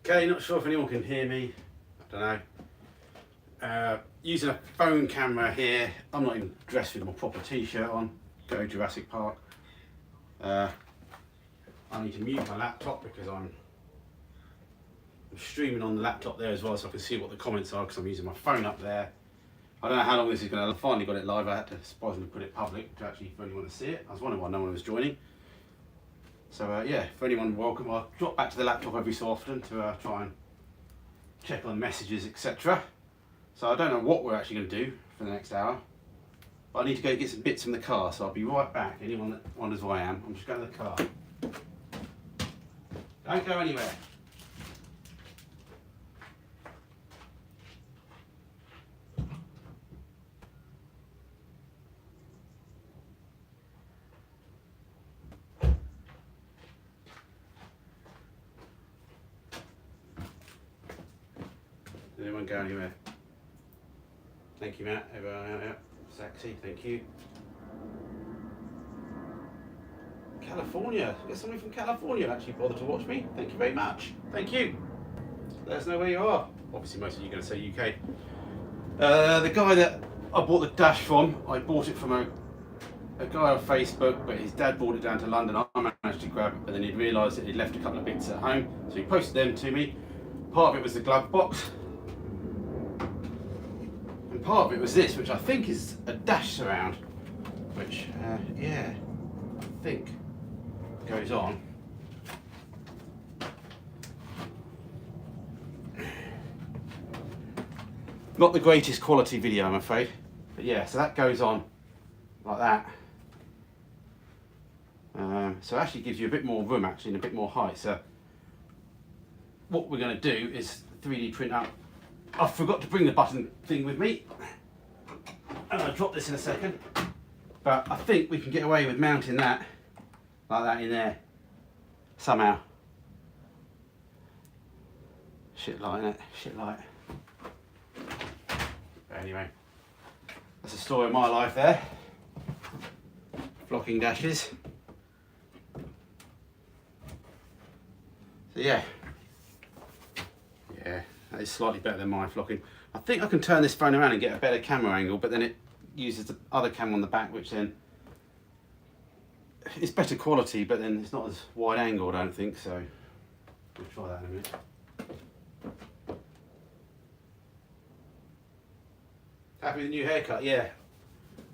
Okay, not sure if anyone can hear me. I don't know. Using a phone camera here. I'm not even dressed with my proper t-shirt on. Go Jurassic Park. I need to mute my laptop because I'm streaming on the laptop there as well, so I can see what the comments are because I'm using my phone up there. I don't know how long this is going to. Finally got it live. I had to surprisingly put it public to actually for anyone to see it. I was wondering why no one was joining. So yeah, for anyone welcome. I'll drop back to the laptop every so often to try and check on messages, etc. So I don't know what we're actually going to do for the next hour, but I need to go get some bits from the car, so I'll be right back. Anyone that wonders where I am, I'm just going to the car. Don't go anywhere. Anyone go anywhere? Thank you, Matt. Sexy, thank you. California. There's somebody from California actually bothered to watch me. Thank you very much. Thank you. Let us know where you are. Obviously, most of you are going to say UK. The guy that I bought the dash from, I bought it from a guy on Facebook, but his dad brought it down to London. I managed to grab it, but then he'd realised that he'd left a couple of bits at home, so he posted them to me. Part of it was the glove box. Part of it was this, which I think is a dash surround, which, yeah, I think goes on. Not the greatest quality video, I'm afraid, but yeah, so that goes on like that. So it actually gives you a bit more room, actually, and a bit more height. So what we're going to do is 3D print out. I forgot to bring the button thing with me, and I'll drop this in a second, but I think we can get away with mounting that like that in there somehow. Shit light, innit? Shit light. But anyway, that's the story of my life there. Flocking dashes. So yeah. That is slightly better than my flocking. I think I can turn this phone around and get a better camera angle, but then it uses the other camera on the back, which then it's better quality, but then it's not as wide angle, I don't think, so we'll try that in a minute. Happy with the new haircut? Yeah.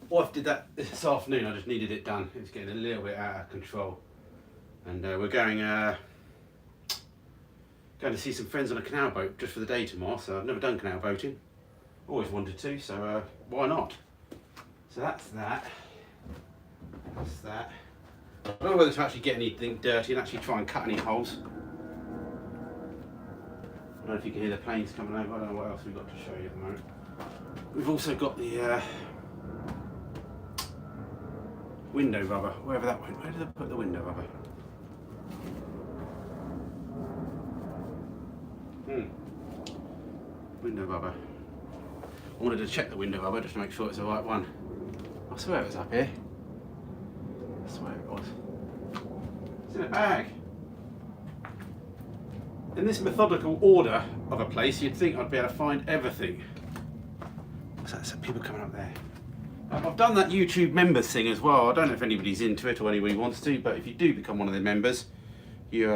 Wife did that this afternoon, I just needed it done. It's getting a little bit out of control. And we're going to see some friends on a canal boat just for the day tomorrow, so I've never done canal boating. Always wanted to, so why not? So that's that. That's that. I don't know whether to actually get anything dirty and actually try and cut any holes. I don't know if you can hear the planes coming over. I don't know what else we've got to show you at the moment. We've also got the window rubber, wherever that went. Where did I put the window rubber? Window rubber. I wanted to check the window rubber just to make sure it's the right one. I swear it was up here. I swear it was. It's in a bag. In this methodical order of a place, you'd think I'd be able to find everything. What's that? Some people coming up there. I've done that YouTube members thing as well. I don't know if anybody's into it or anybody wants to, but if you do become one of the members, you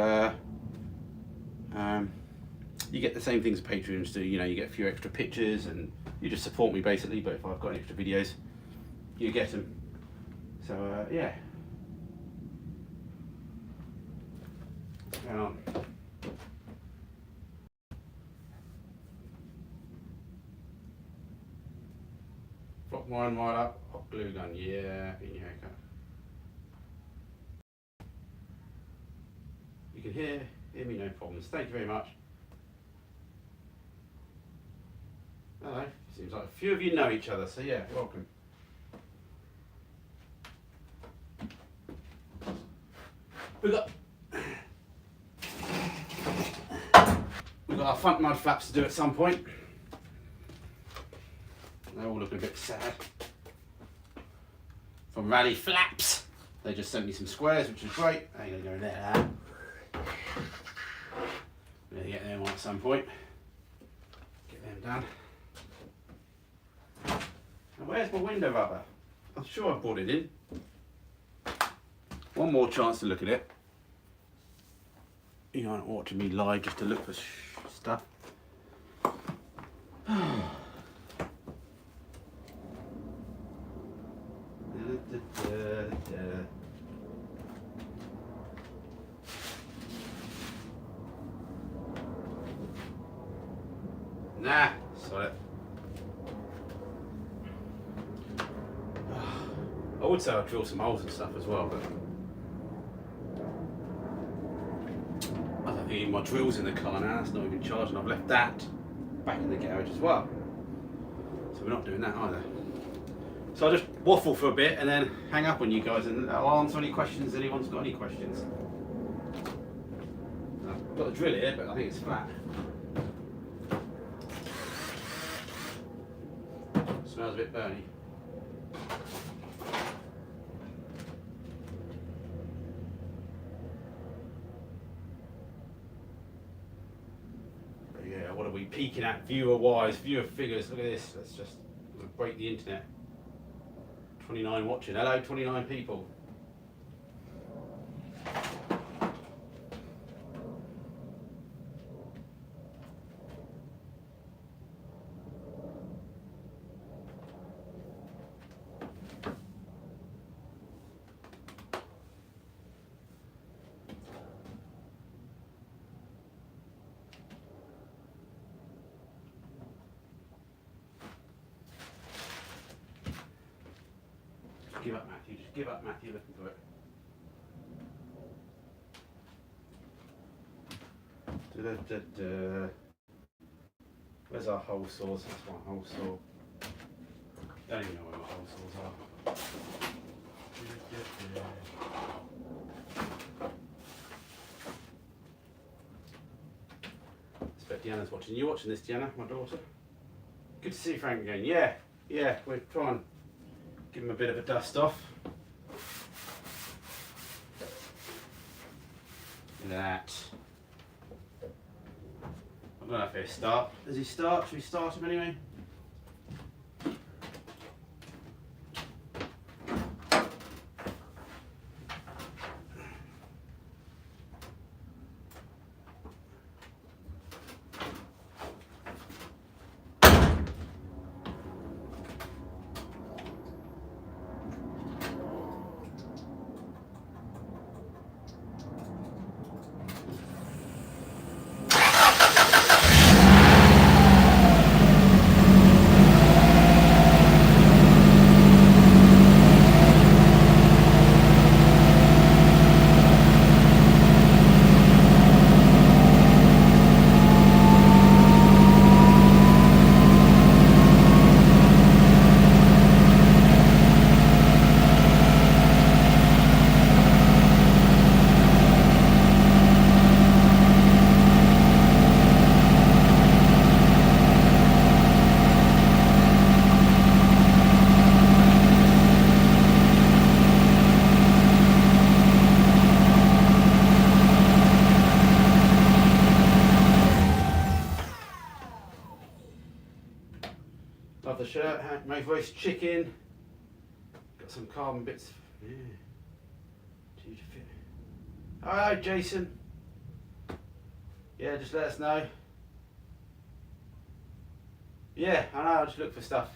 get the same things Patreons do. You know, you get a few extra pictures and you just support me basically, but if I've got extra videos, you get them. So yeah. What's going on? Flock wine right up, hot glue gun, yeah, in your haircut. You can hear me, no problems. Thank you very much. Hello. Seems like a few of you know each other, so yeah, welcome. We've got our front mud flaps to do at some point. They're all looking a bit sad. From Rally Flaps. They just sent me some squares, which is great. They're going to go in there. We're going to get them on at some point. Get them done. And where's my window rubber? I'm sure I brought it in. One more chance to look at it. You aren't watching me live just to look for stuff. Nah, sorry. I would say I'd drill some holes and stuff as well, but I don't think even my drill's in the car now. That's not even charging. I've left that back in the garage as well, so we're not doing that either. So I'll just waffle for a bit and then hang up on you guys, and I'll answer any questions if anyone's got any questions. I've got the drill here, but I think it's flat. Smells a bit burny. But yeah, what are we peeking at viewer wise, viewer figures? Look at this. Let's just break the internet. 29 watching. Hello, 29 people. Give up, Matthew. Just give up, Matthew. Looking for it. Where's our hole saws? That's one hole saw. Don't even know where my hole saws are. I expect Deanna's watching. You watching this, Deanna, my daughter? Good to see Frank again. Yeah, we're trying. Give him a bit of a dust off. Look at that. I don't know if he'll start. Does he start? Should we start him anyway? Love the shirt, made roast chicken. Got some carbon bits. Yeah. Huge fit. Alright, Jason. Yeah, just let us know. Yeah, I know, I just look for stuff.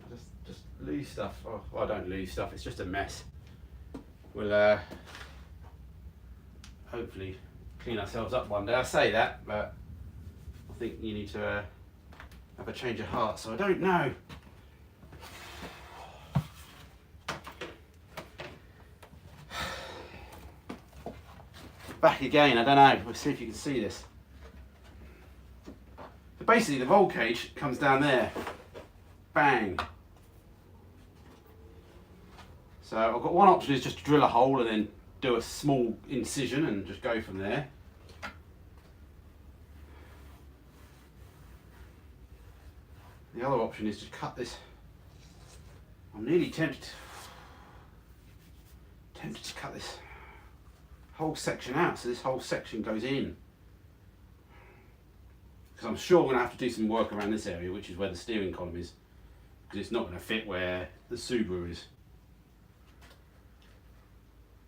I just lose stuff. Oh, well, I don't lose stuff, it's just a mess. We'll hopefully clean ourselves up one day. I say that, but I think you need to have a change of heart, so I don't know. Back again, I don't know. We'll see if you can see this. So basically the roll cage comes down there. Bang. So I've got one option is just to drill a hole and then do a small incision and just go from there. The other option is to cut this. I'm nearly tempted to cut this whole section out, so this whole section goes in. because I'm sure we're going to have to do some work around this area, which is where the steering column is, because it's not going to fit where the Subaru is.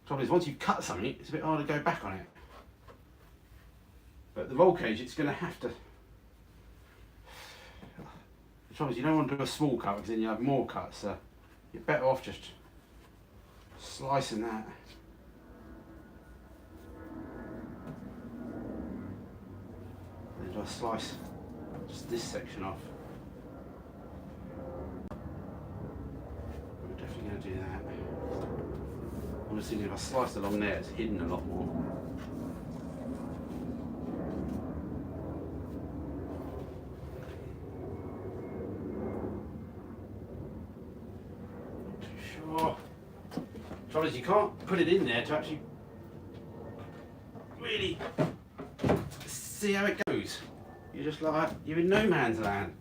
The trouble is, once you've cut something, it's a bit hard to go back on it. But the roll cage, it's going to have to... The trouble is, you don't want to do a small cut, because then you have more cuts, so you're better off just slicing that. Then do I slice just this section off? I'm definitely going to do that. I'm just thinking if I slice along there, it's hidden a lot more. Not too sure. The trouble is, you can't put it in there to actually really see how it goes. You're just like, you're in no man's land.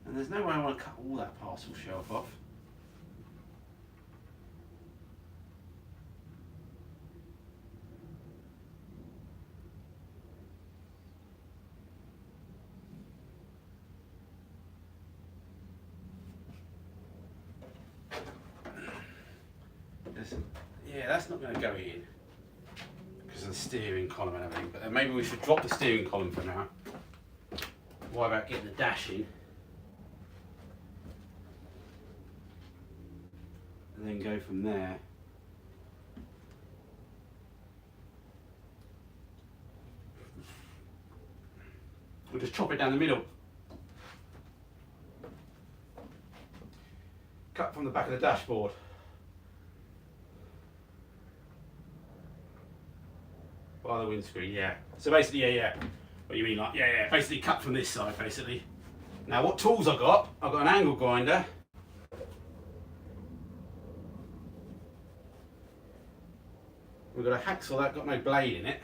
And there's no way I want to cut all that parcel shelf off. Yeah, that's not going to go in because of the steering column and everything, but maybe we should drop the steering column for now. What about getting the dash in? And then go from there. We'll just chop it down the middle. Cut from the back of the dashboard. By the windscreen, yeah. So basically, yeah. What you mean, like, yeah. Basically cut from this side, basically. Now what tools I've got an angle grinder. We've got a hacksaw that got no blade in it.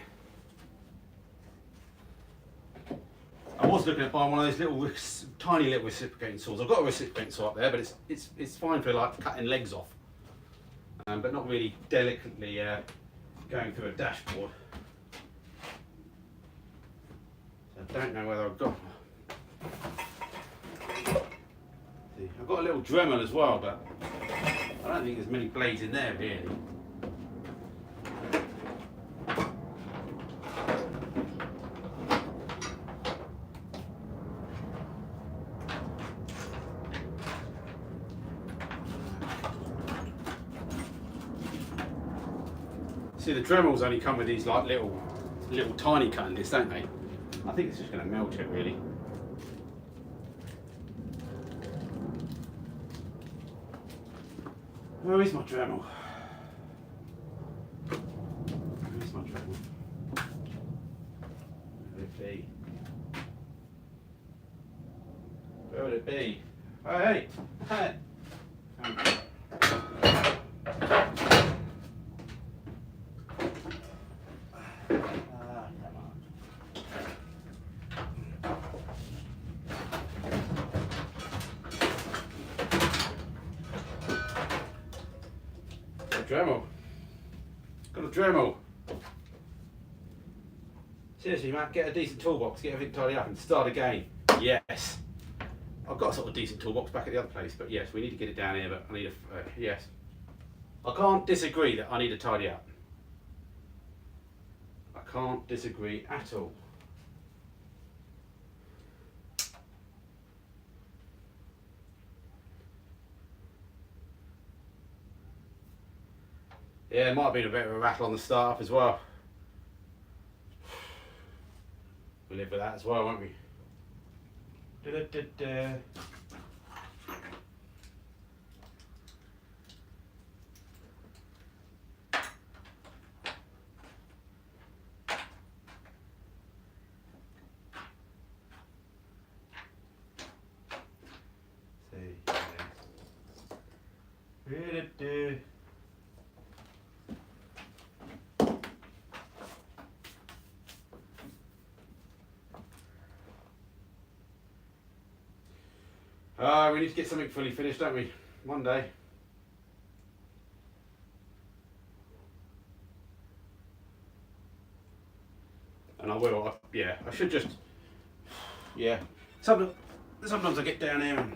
I was looking at buying one of those little, tiny little reciprocating saws. I've got a reciprocating saw up there, but it's fine for like cutting legs off, but not really delicately going through a dashboard. So I don't know whether I've got. See, I've got a little Dremel as well, but I don't think there's many blades in there really. See, the Dremels only come with these like little tiny cutting discs, don't they? I think it's just going to melt it really. Where is my Dremel? Where is my Dremel? Where would it be? Where would it be? Oh, hey! Hey! Dremel. Got a Dremel. Seriously, Matt, get a decent toolbox, get everything tidy up and start again. Yes. I've got a sort of decent toolbox back at the other place, but yes, we need to get it down here, but I need a, yes. I can't disagree that I need to tidy up. I can't disagree at all. Yeah, it might have been a bit of a rattle on the start up as well. We'll live with that as well, won't we? Da-da-da-da. See, da-da-da. We need to get something fully finished, don't we? One day. I should just, yeah. Sometimes I get down here and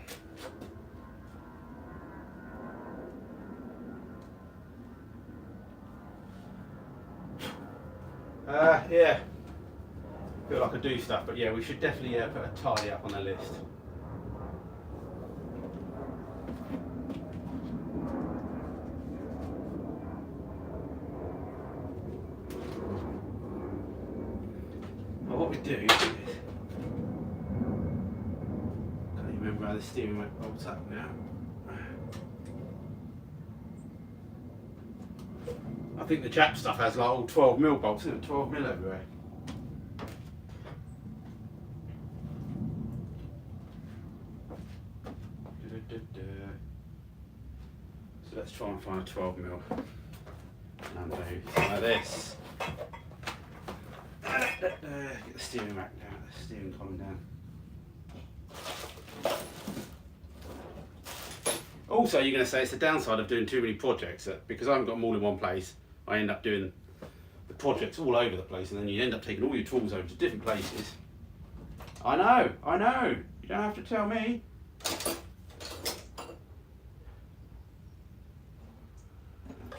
yeah, feel like I do stuff, but yeah, we should definitely put a tidy up on the list. Well, what we do is, can't even remember how the steering wheel bolts up now. I think the Jap stuff has like all 12mm bolts, isn't it? 12mm everywhere. So let's try and find a 12mm. And do some of this. Get the steering rack down, the steering column down. Also, you're going to say it's the downside of doing too many projects, that because I haven't got them all in one place, I end up doing the projects all over the place, and then you end up taking all your tools over to different places. I know, you don't have to tell me.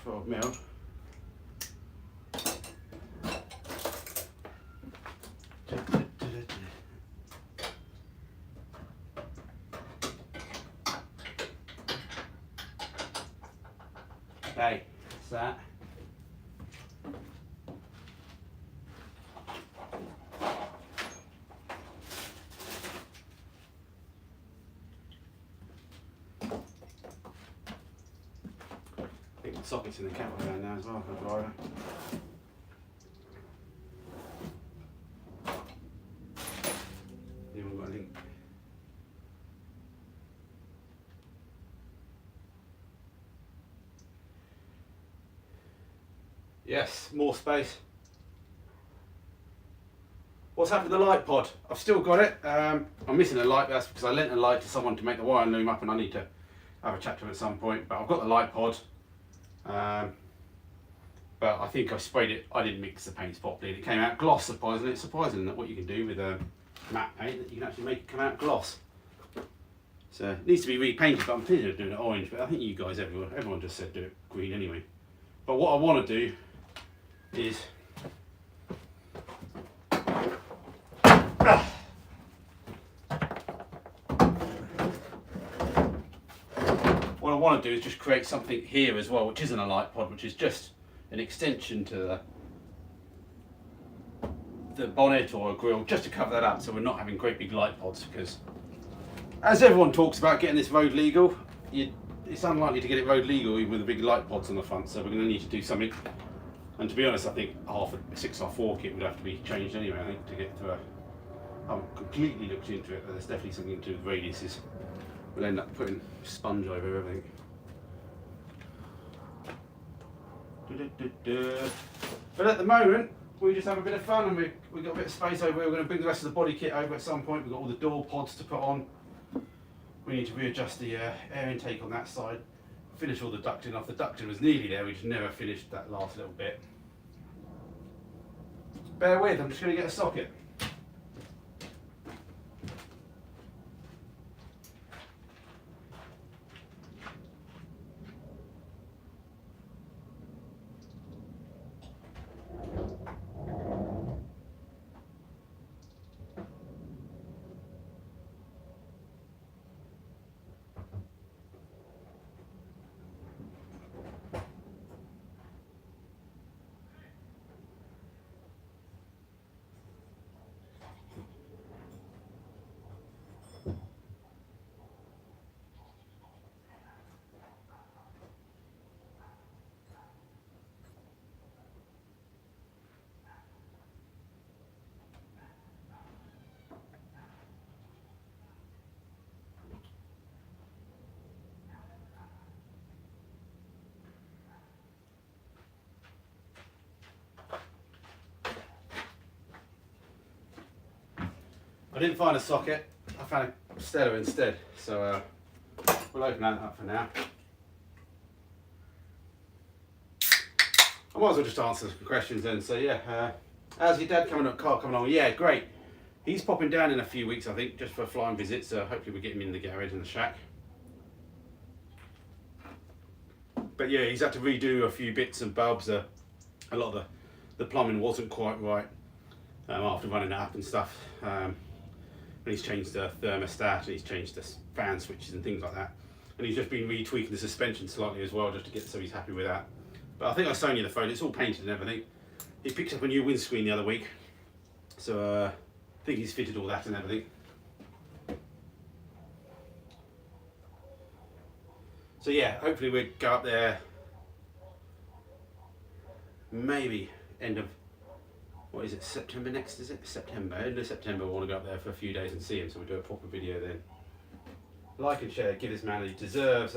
$12mm. Okay, that's that. I think the socket's in the camera van now as well for the driver. Anyone got a link? Yes, more space. What's happened to the light pod? I've still got it. I'm missing a light, but that's because I lent a light to someone to make the wiring loom up, and I need to have a chat to him at some point. But I've got the light pod. But I think I sprayed it, I didn't mix the paints properly, and it came out gloss, surprisingly. It's surprising that what you can do with matte paint, that you can actually make it come out gloss. So it needs to be repainted, but I'm thinking of doing it orange, but I think you guys, everyone just said do it green anyway. But what I want to do is what I want to do is just create something here as well, which isn't a light pod, which is just an extension to the bonnet or a grille, just to cover that up, so we're not having great big light pods. Because as everyone talks about getting this road legal, it's unlikely to get it road legal even with the big light pods on the front, so we're going to need to do something. And to be honest, I think half a 6R4 kit would have to be changed anyway, I think, to get to a... I haven't completely looked into it, but there's definitely something to do with radiuses. We'll end up putting sponge over everything. But at the moment, we just have a bit of fun, and we got a bit of space over here. We're going to bring the rest of the body kit over at some point. We've got all the door pods to put on. We need to readjust the air intake on that side. Finish all the ducting off. The ducting was nearly there, we just never finished that last little bit. Bear with, I'm just going to get a socket. I didn't find a socket, I found a stereo instead, so we'll open that up for now. I might as well just answer some questions then. So yeah, how's your dad car coming along? Yeah, great. He's popping down in a few weeks, I think, just for a flying visit, so hopefully we get him in the garage and the shack. But yeah, he's had to redo a few bits and bobs. A lot of the plumbing wasn't quite right after running it up and stuff. And he's changed the thermostat, and he's changed the fan switches and things like that. And he's just been retweaking the suspension slightly as well, just to get so he's happy with that. But I think I shown you the photo, it's all painted and everything. He picked up a new windscreen the other week, so I think he's fitted all that and everything. So yeah, hopefully we'll go up there maybe end of, what is it, September next, is it? September, end of September, we want to go up there for a few days and see him, so we'll do a proper video then. Like and share, give this man what he deserves.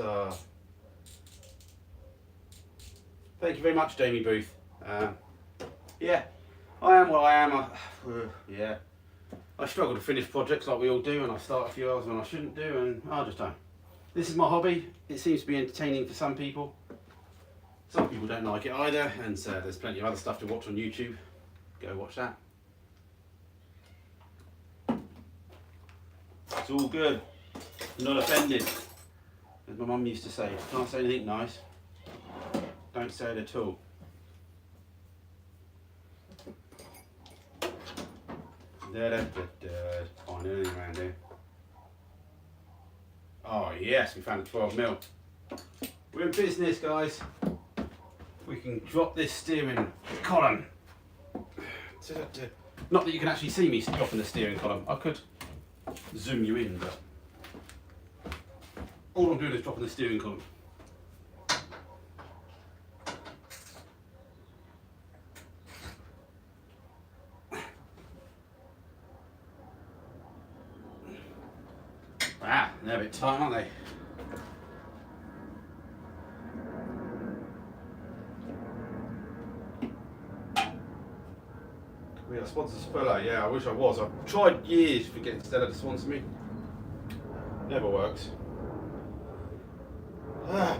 Thank you very much, Jamie Booth. Yeah, I am what I am. Yeah, I struggle to finish projects like we all do, and I start a few hours when I shouldn't do, and I just don't. This is my hobby. It seems to be entertaining for some people. Some people don't like it either, and so there's plenty of other stuff to watch on YouTube. Go watch that. It's all good. I'm not offended. As my mum used to say, can't say anything nice, don't say it at all. Find anything around here. Oh yes, we found a 12mm. We're in business, guys. We can drop this steering column. Not that you can actually see me dropping the steering column. I could zoom you in, but all I'm doing is dropping the steering column. Wow, they're a bit tight, aren't they? We are sponsors Fuller, yeah, I wish I was. I've tried years for getting Stella to sponsor me. Never works.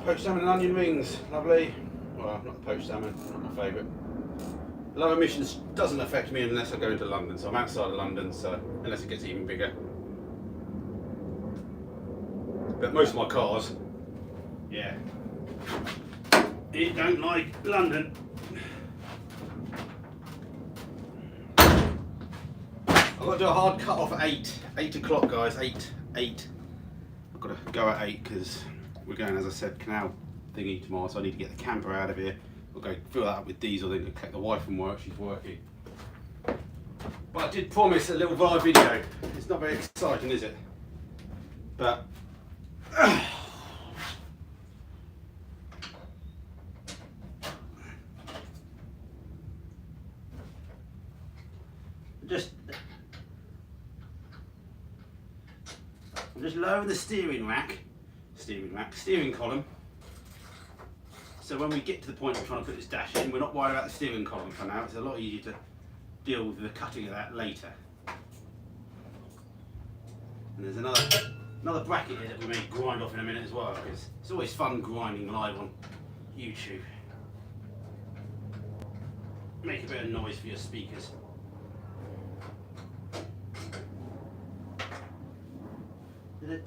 Poached salmon and onion rings, lovely. Well, not the poached salmon, not my favourite. Low emissions doesn't affect me unless I go into London, so I'm outside of London, so unless it gets even bigger. But most of my cars, yeah, it don't like London. I've got to do a hard cut off at 8 o'clock, guys. 8. I've got to go at 8 because we're going, as I said, canal thingy tomorrow, so I need to get the camper out of here. We'll go fill that up with diesel, then collect the wife from work. She's working. But I did promise a little vlog video. It's not very exciting, is it? But I'm just lowering the steering column. So when we get to the point of trying to put this dash in, we're not worried about the steering column for now. It's a lot easier to deal with the cutting of that later. And there's another bracket here that we may grind off in a minute as well, because it's always fun grinding live on YouTube. Make a bit of noise for your speakers. There's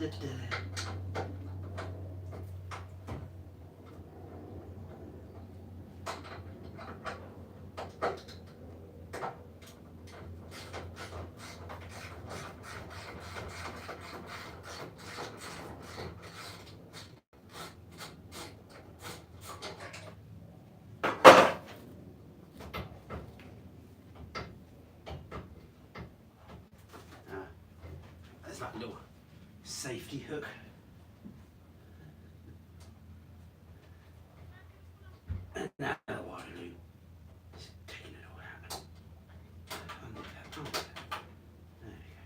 that little safety hook. And now what I do is taking it all out. Under that. There we go.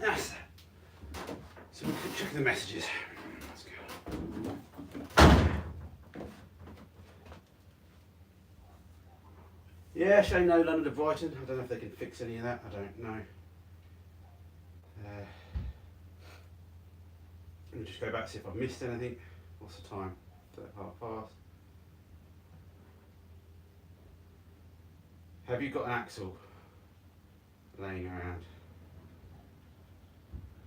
That's it. So we can check the messages. Let's go. Yeah, shame no London to Brighton. I don't know if they can fix any of that. I don't know. Let me just go back to see if I've missed anything. What's the time? 5:30. Have you got an axle laying around?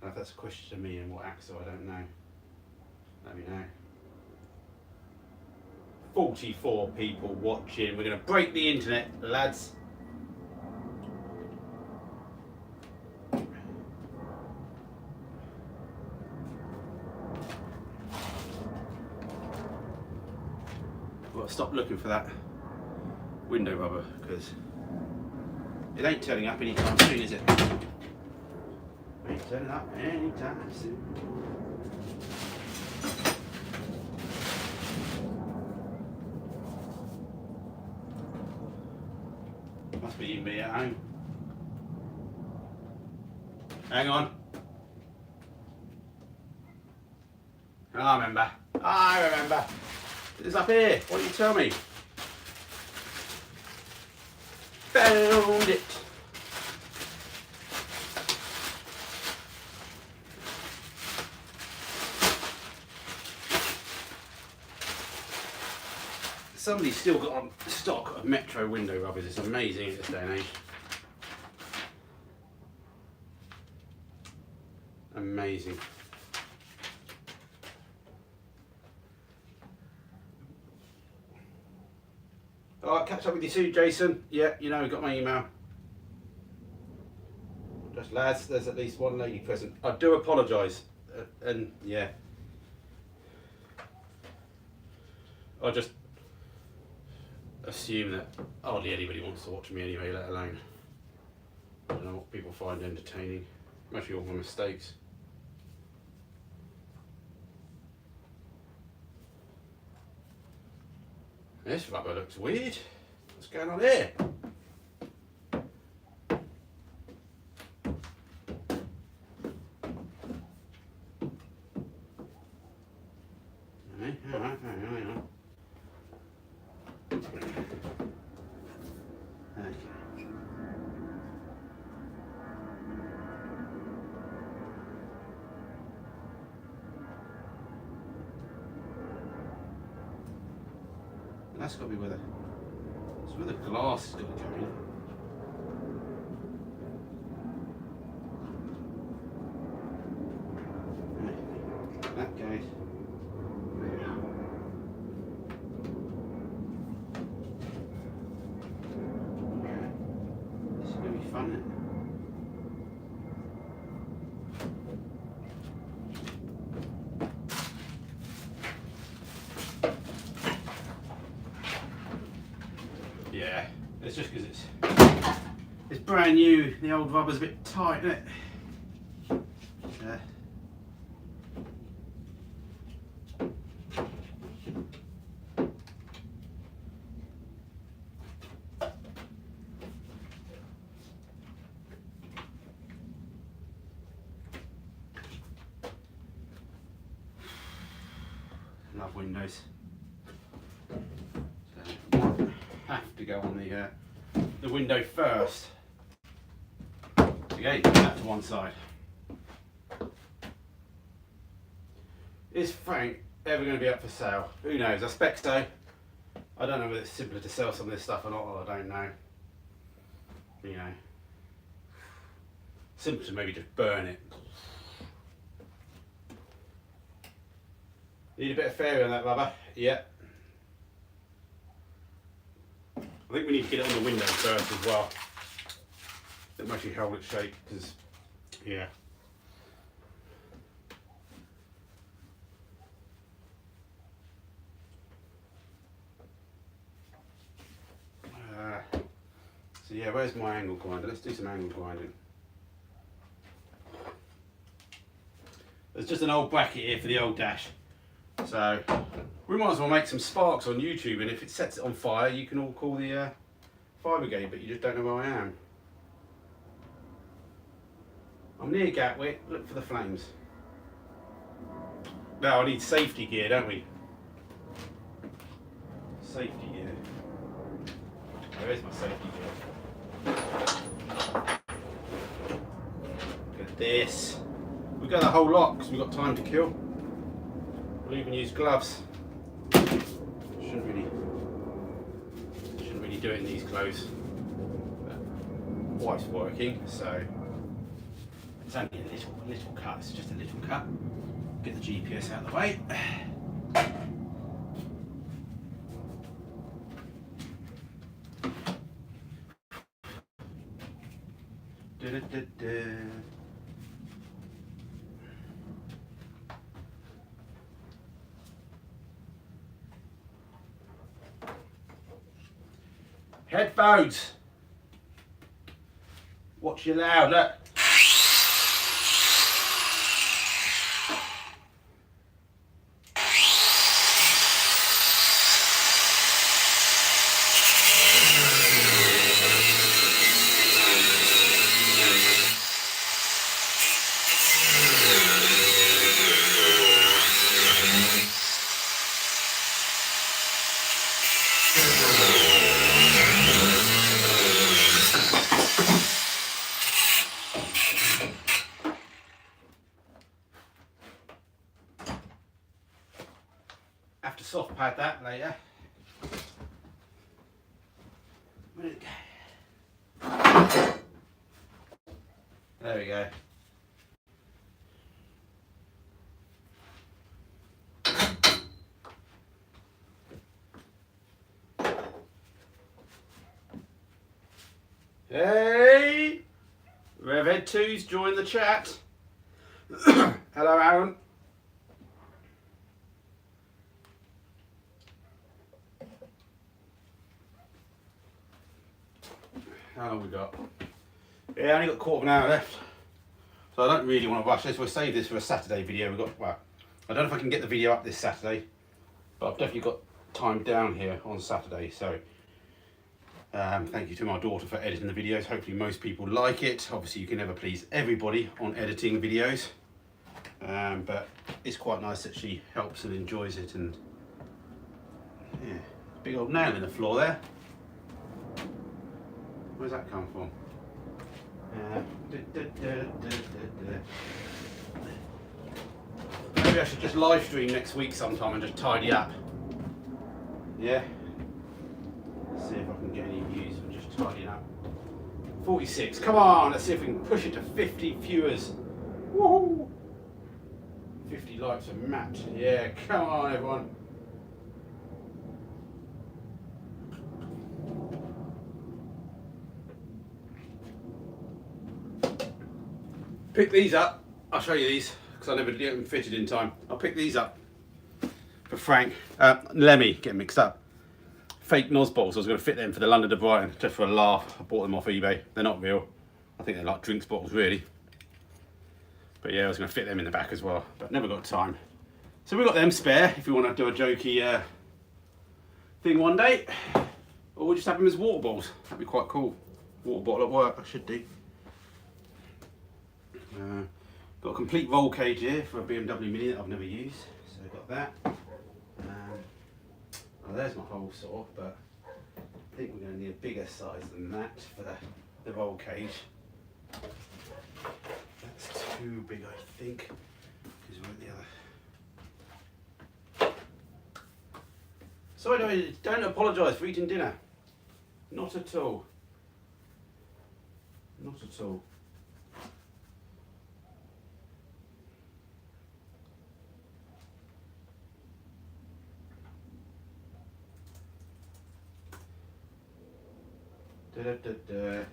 I don't know if that's a question to me and what axle, I don't know. Let me know. 44 people watching. We're going to break the internet, lads. Well, stop looking for that window rubber because it ain't turning up anytime soon, is it? Ain't turning up anytime soon. Must be me at home. Hang on. I remember. It's up here. What did you tell me? Found it. Somebody's still got on stock of Metro window rubbers. It's amazing at this day and age. Amazing. Alright, catch up with you soon, Jason. Yeah, you know, got my email. Just lads, there's at least one lady present. I do apologise. And yeah. I just assume that hardly anybody wants to watch me anyway, let alone I don't know what people find entertaining. Mostly all my mistakes. This rubber looks weird. What's going on here? Alright. That's got to be where the glass is going to come in. That goes. This is going to be fun, isn't it? Yeah, it's just because it's brand new. The old rubber's a bit tight, isn't it? Love windows. Have to go on the window first. Again, put that to one side. Is Frank ever going to be up for sale? Who knows? I expect so. I don't know whether it's simpler to sell some of this stuff or not, or I don't know. You know, simpler to maybe just burn it. Need a bit of fairy on that rubber? Yeah. I think we need to get it on the window first as well. It might actually hold its shape because, yeah. So yeah, where's my angle grinder? Let's do some angle grinding. There's just an old bracket here for the old dash. So we might as well make some sparks on YouTube, and if it sets it on fire, you can all call the fire brigade, but you just don't know where I am. I'm near Gatwick, look for the flames. Now I need safety gear, don't we? Safety gear. There's my safety gear. Look at this. We got the whole lot because we've got time to kill. We'll even use gloves. Shouldn't really do it in these clothes. But wife's working, so it's only a little cut. It's just a little cut. Get the GPS out of the way. Headphones. Watch your loud, look. Have to soft pad that later. Where'd it go? There we go. Hey! Revhead 2's joined the chat. Hello, Aaron. How long we got? Yeah, I only got a quarter of an hour left. So I don't really want to rush this. We'll save this for a Saturday video. We've got, well, I don't know if I can get the video up this Saturday, but I've definitely got time down here on Saturday. So thank you to my daughter for editing the videos. Hopefully most people like it. Obviously you can never please everybody on editing videos. But it's quite nice that she helps and enjoys it. And yeah, big old nail in the floor there. Where's that come from? Maybe I should just live stream next week sometime and just tidy up. Yeah. Let's see if I can get any views for just tidying up. 46. Come on, let's see if we can push it to 50 viewers. Woohoo! 50 likes are mapped. Yeah, come on everyone. Pick these up. I'll show you these because I never get them fitted in time. I'll pick these up for Frank. Lemmy, get mixed up. Fake Nos bottles. I was going to fit them for the London to Brighton just for a laugh. I bought them off eBay. They're not real. I think they're like drinks bottles really. But yeah, I was going to fit them in the back as well, but never got time. So we've got them spare if we want to do a jokey thing one day. Or we'll just have them as water bottles. That'd be quite cool. Water bottle at work, I should do. Got a complete roll cage here for a BMW Mini that I've never used, so I've got that. Well, there's my hole saw, but I think we're going to need a bigger size than that for the roll cage. That's too big, I think, because we want the other. Sorry, don't apologise for eating dinner. Not at all. Not at all. Da, da, da, da.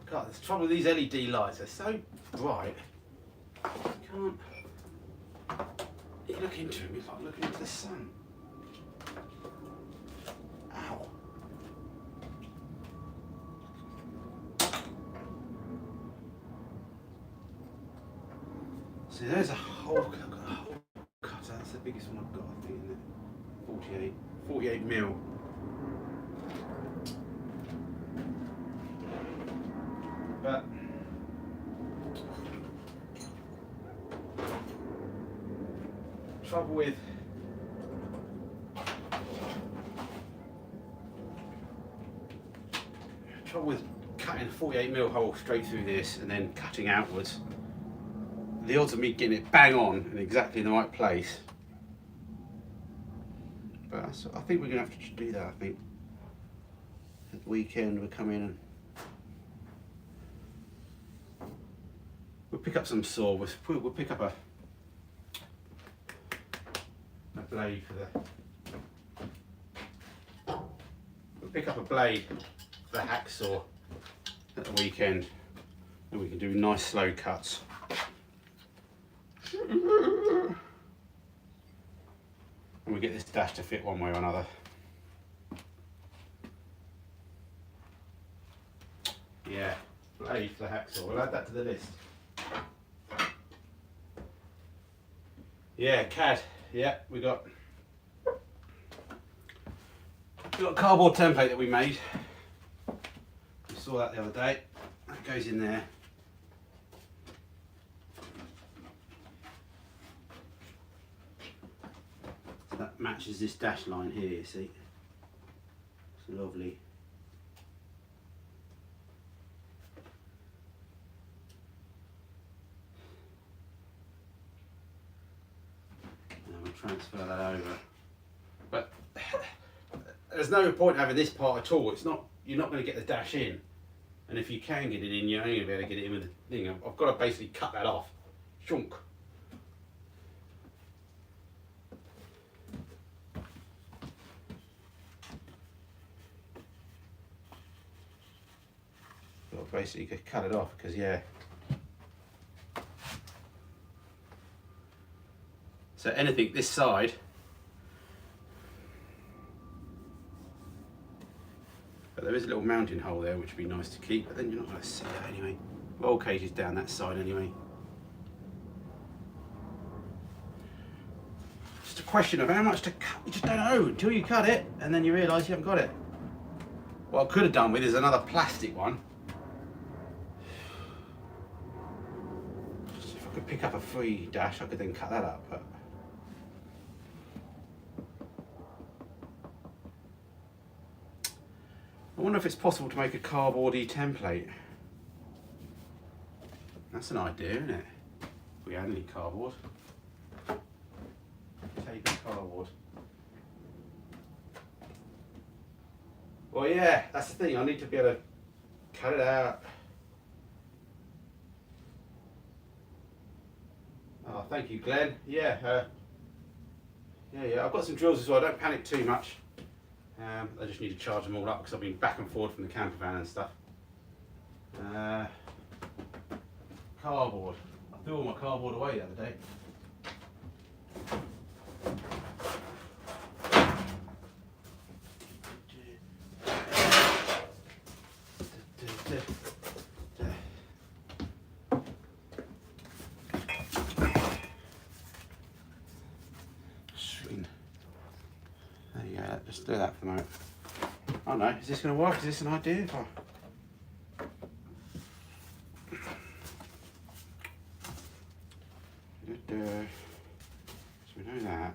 God, the trouble with these LED lights, they're so bright. You can't. You look into them, it's like looking into the sun. Ow. See, there's a hole cut out. That's biggest one I've got, I think, isn't it? 48 mil. But trouble with cutting a 48 mil hole straight through this and then cutting outwards. The odds of me getting it bang on in exactly the right place. But I think we're gonna have to do that. I think at the weekend we'll come in and we'll pick up some saw. We'll pick up a blade for the. We'll pick up a blade for the hacksaw at the weekend, and we can do nice slow cuts. And we get this dash to fit one way or another. Yeah, blade for the hacksaw. We'll add that to the list. Yeah, CAD. Yeah, we got a cardboard template that we made. We saw that the other day. That goes in there. So that matches this dash line here, you see. It's lovely. Transfer that over, but there's no point having this part at all. It's not, you're not going to get the dash in, and if you can get it in, you're only going to be able to get it in with the thing. I've got to basically cut that off, chunk. Got to basically cut it off because So anything this side, but there is a little mounting hole there which would be nice to keep, but then you're not going to see that anyway. Roll cage is down that side anyway. Just a question of how much to cut, you just don't know until you cut it and then you realise you haven't got it. What I could have done with is another plastic one. If I could pick up a free dash I could then cut that up. But I wonder if it's possible to make a cardboardy template. That's an idea, isn't it? If we had any cardboard. Tape and cardboard. Well, yeah, that's the thing. I need to be able to cut it out. Oh, thank you, Glenn. Yeah, I've got some drills as well. Don't panic too much. I just need to charge them all up because I've been back and forward from the camper van and stuff. Cardboard. I threw all my cardboard away the other day. There you go, just do that for the moment. Oh no, is this going to work? Is this an idea? Oh. So we know that.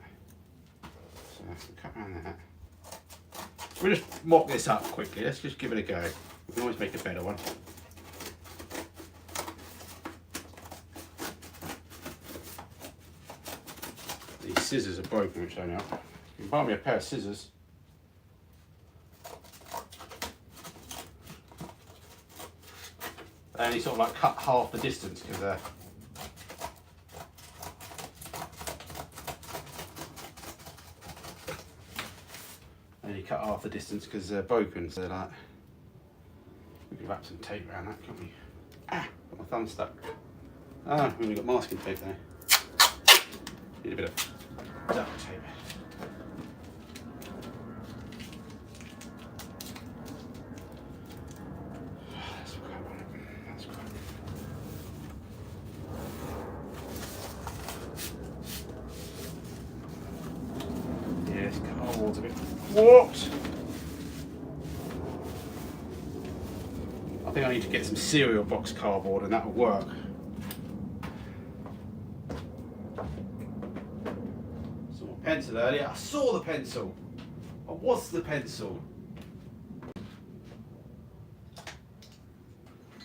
So I can cut around that. We'll just mock this up quickly. Let's just give it a go. We can always make a better one. These scissors are broken, which I know. You can buy me a pair of scissors. They only sort of like cut half the distance because cut half the distance because they're broken, so they're like, we can wrap some tape around that, can't we? Ah, got my thumb stuck. Ah, we've only got masking tape there. Need a bit of duct tape. cardboard's a bit warped. I think I need to get some cereal box cardboard and that'll work. Saw my pencil earlier. I saw the pencil. What was the pencil?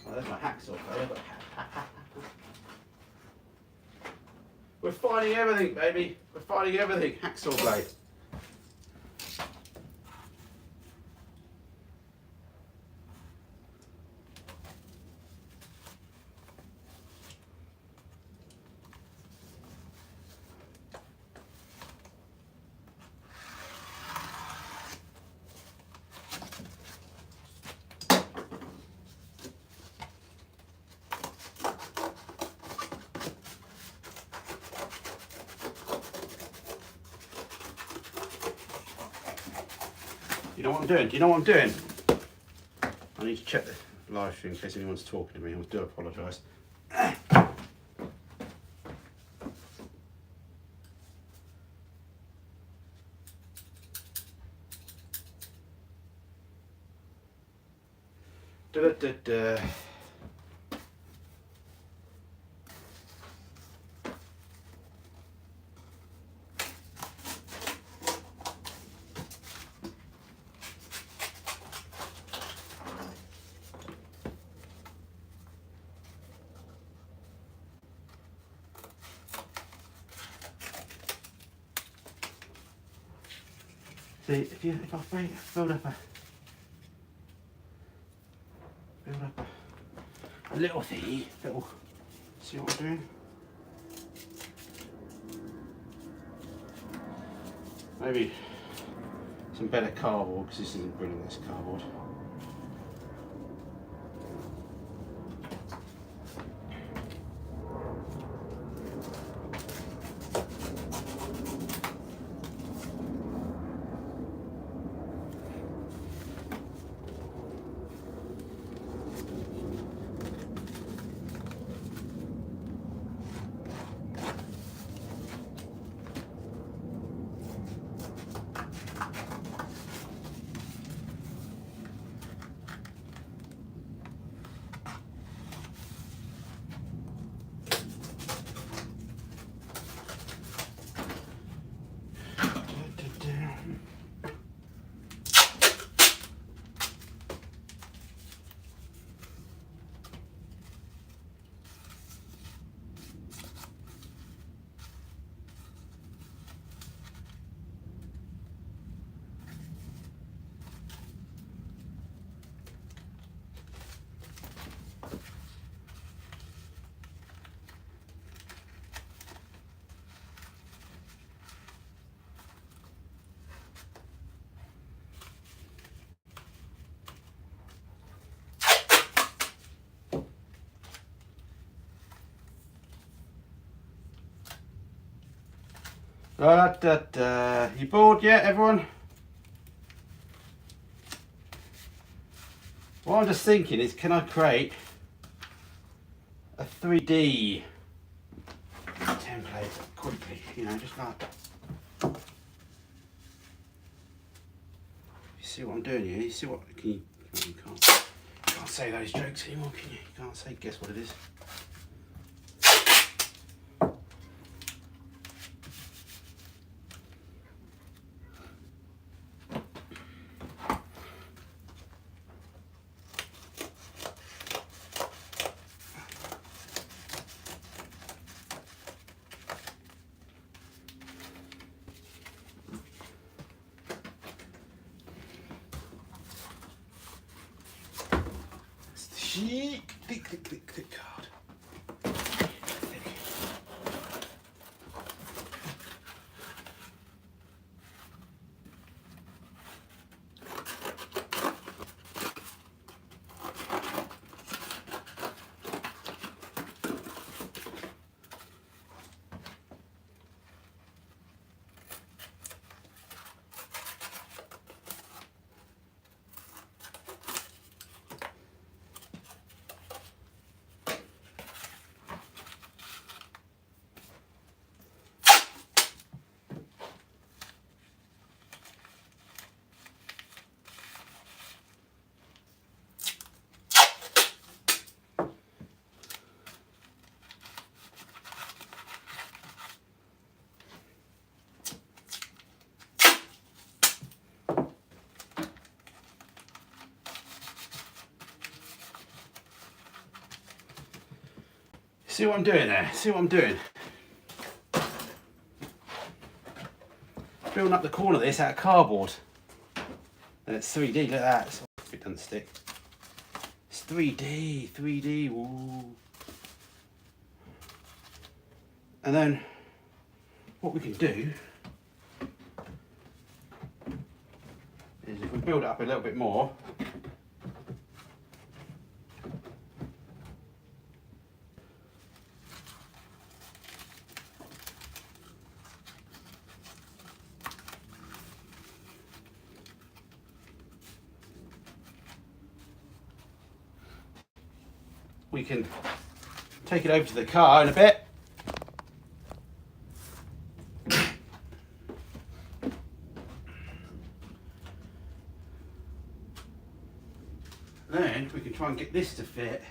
Oh, there's my hacksaw. We're finding everything, baby. We're finding everything. Hacksaw blade. You know what I'm doing? Do you know what I'm doing? I need to check the live stream in case anyone's talking to me. I do apologise. Da-da-da-da. See, if I build up a little thingy, see what I'm doing? Maybe some better cardboard, because this isn't brilliant, this cardboard. You bored yet, everyone? What I'm just thinking is, can I create a 3D template quickly? You know, just like. You see what I'm doing here? You see what? Can you? No, you can't say those jokes anymore, can you? You can't say. Guess what it is? Click card. See what I'm doing there? See what I'm doing? Building up the corner of this out of cardboard. And it's 3D, look at that. It's, it doesn't stick. It's 3D, ooh. And then what we can do is if we build it up a little bit more, we can take it over to the car in a bit. Then we can try and get this to fit,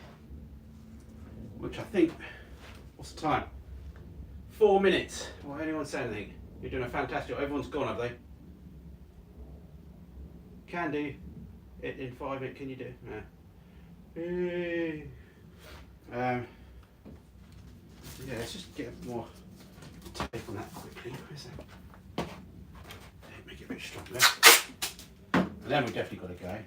which I think, what's the time? 4 minutes. Well, anyone say anything? You're doing a fantastic job. Everyone's gone, have they? Can do it in 5 minutes. Can you do? No. Yeah, let's just get more tape on that quickly. Where's that? Make it a bit stronger. And then we've definitely got to go.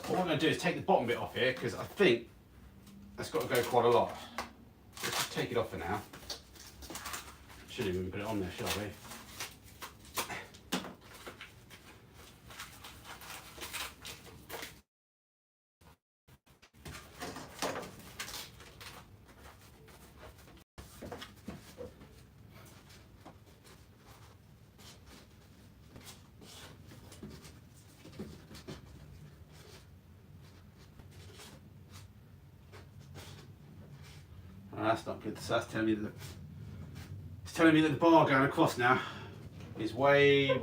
What we're going to do is take the bottom bit off here because I think that's got to go quite a lot. Let's just take it off for now. Shouldn't even put it on there, shall we? Oh, that's not good. So that's telling me that the bar going across now is way in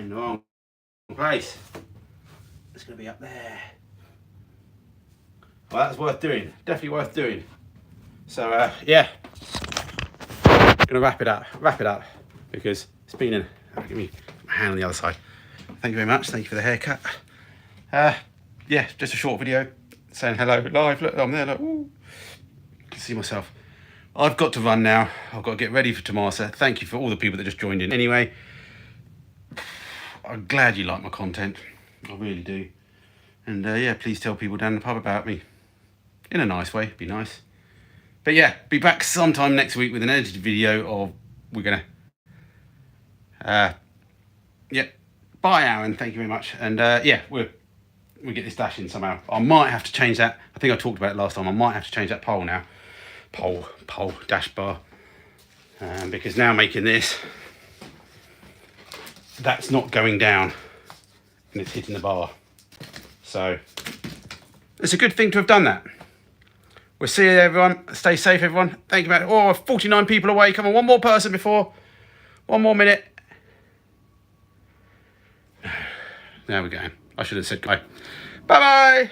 the wrong place. It's going to be up there. Well, that's worth doing. Definitely worth doing. So yeah, gonna wrap it up because it's been in. Give me my hand on the other side. Thank you very much. Thank you for the haircut. Yeah, just a short video saying hello live. Look, I'm there. Look, ooh. I can see myself. I've got to run now. I've got to get ready for tomorrow. So thank you for all the people that just joined in. Anyway, I'm glad you like my content. I really do. And yeah, please tell people down the pub about me in a nice way. Be nice. But yeah, be back sometime next week with an edited video of we're gonna. Yeah, bye, Aaron. Thank you very much. And yeah, we get this dash in somehow. I might have to change that. I think I talked about it last time. I might have to change that pole now. Pole dash bar. Because now making this, that's not going down and it's hitting the bar. So it's a good thing to have done that. We'll see you, everyone. Stay safe, everyone. Thank you, man. Oh, 49 people away. Come on, one more person before. 1 more minute. There we go. I should have said bye. Bye-bye.